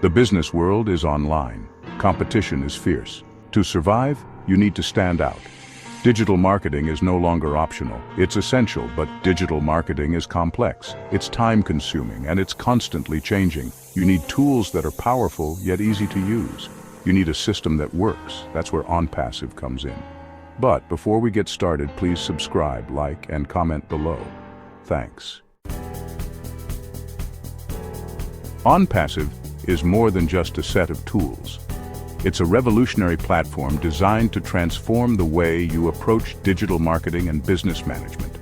The business world is online. Competition is fierce. To survive, you need to stand out. Digital marketing is no longer optional. It's essential, but digital marketing is complex. It's time-consuming, and it's constantly changing. You need tools that are powerful, yet easy to use. You need a system that works. That's where Onpassive comes in. But before we get started, please subscribe, like, and comment below. Thanks. Onpassive is more than just a set of tools. It's a revolutionary platform designed to transform the way you approach digital marketing and business management.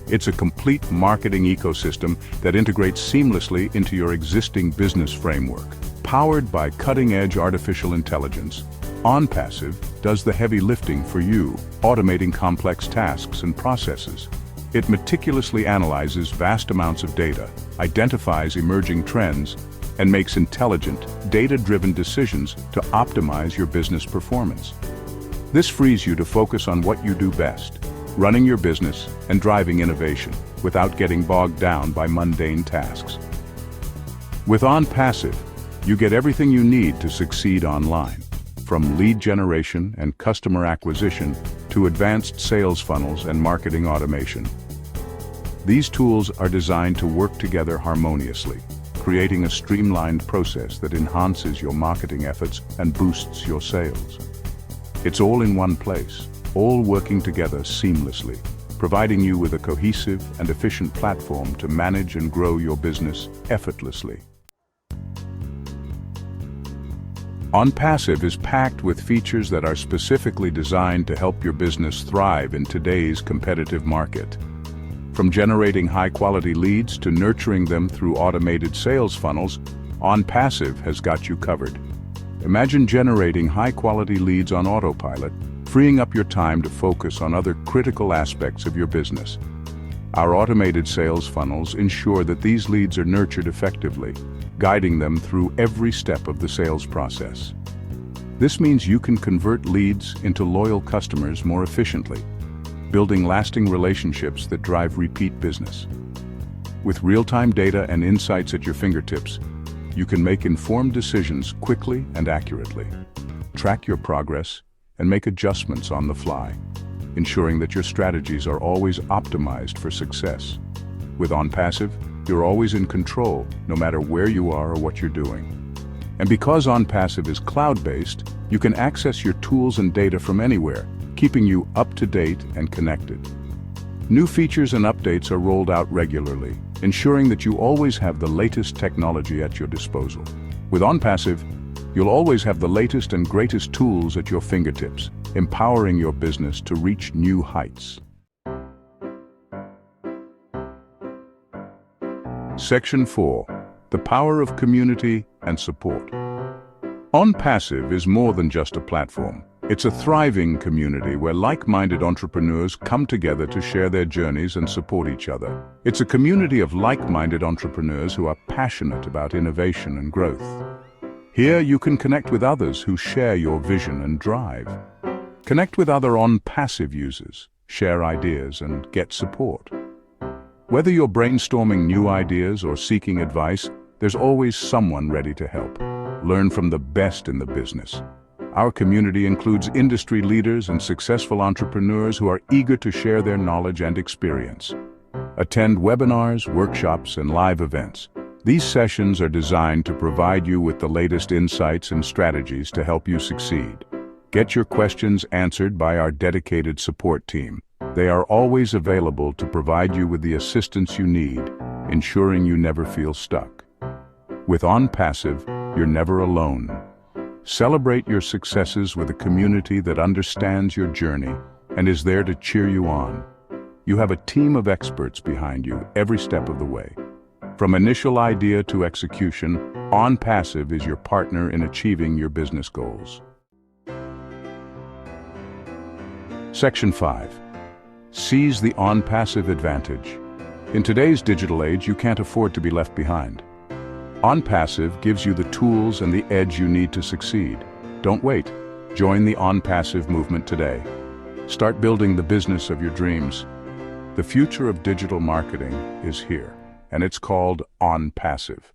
It's a complete marketing ecosystem that integrates seamlessly into your existing business framework. Powered by cutting-edge artificial intelligence, Onpassive does the heavy lifting for you, automating complex tasks and processes. It meticulously analyzes vast amounts of data, identifies emerging trends, and makes intelligent, data-driven decisions to optimize your business performance. This frees you to focus on what you do best, running your business and driving innovation without getting bogged down by mundane tasks. With Onpassive, you get everything you need to succeed online, from lead generation and customer acquisition to advanced sales funnels and marketing automation. These tools are designed to work together harmoniously, creating a streamlined process that enhances your marketing efforts and boosts your sales. It's all in one place, all working together seamlessly, providing you with a cohesive and efficient platform to manage and grow your business effortlessly. Onpassive is packed with features that are specifically designed to help your business thrive in today's competitive market. From generating high-quality leads to nurturing them through automated sales funnels, Onpassive has got you covered. Imagine generating high-quality leads on autopilot, freeing up your time to focus on other critical aspects of your business. Our automated sales funnels ensure that these leads are nurtured effectively, guiding them through every step of the sales process. This means you can convert leads into loyal customers more efficiently, building lasting relationships that drive repeat business. With real-time data and insights at your fingertips, you can make informed decisions quickly and accurately, track your progress, and make adjustments on the fly, ensuring that your strategies are always optimized for success. With Onpassive, you're always in control, no matter where you are or what you're doing. And because Onpassive is cloud-based, you can access your tools and data from anywhere, keeping you up to date and connected. New features and updates are rolled out regularly, ensuring that you always have the latest technology at your disposal. With Onpassive, you'll always have the latest and greatest tools at your fingertips, empowering your business to reach new heights. Section 4. The power of community and support. Onpassive is more than just a platform. It's a thriving community where like-minded entrepreneurs come together to share their journeys and support each other. It's a community of like-minded entrepreneurs who are passionate about innovation and growth. Here you can connect with others who share your vision and drive. Connect with other Onpassive users, share ideas, and get support. Whether you're brainstorming new ideas or seeking advice, there's always someone ready to help. Learn from the best in the business. Our community includes industry leaders and successful entrepreneurs who are eager to share their knowledge and experience. Attend webinars, workshops, and live events. These sessions are designed to provide you with the latest insights and strategies to help you succeed. Get your questions answered by our dedicated support team. They are always available to provide you with the assistance you need, ensuring you never feel stuck. With Onpassive, you're never alone. Celebrate your successes with a community that understands your journey and is there to cheer you on. You have a team of experts behind you every step of the way. From initial idea to execution, Onpassive is your partner in achieving your business goals. Section 5. Seize the Onpassive advantage. In today's digital age, you can't afford to be left behind. Onpassive gives you the tools and the edge you need to succeed. Don't wait. Join the Onpassive movement today. Start building the business of your dreams. The future of digital marketing is here, and it's called Onpassive.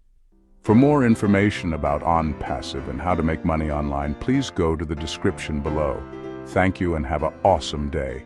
For more information about Onpassive and how to make money online, please go to the description below. Thank you and have an awesome day.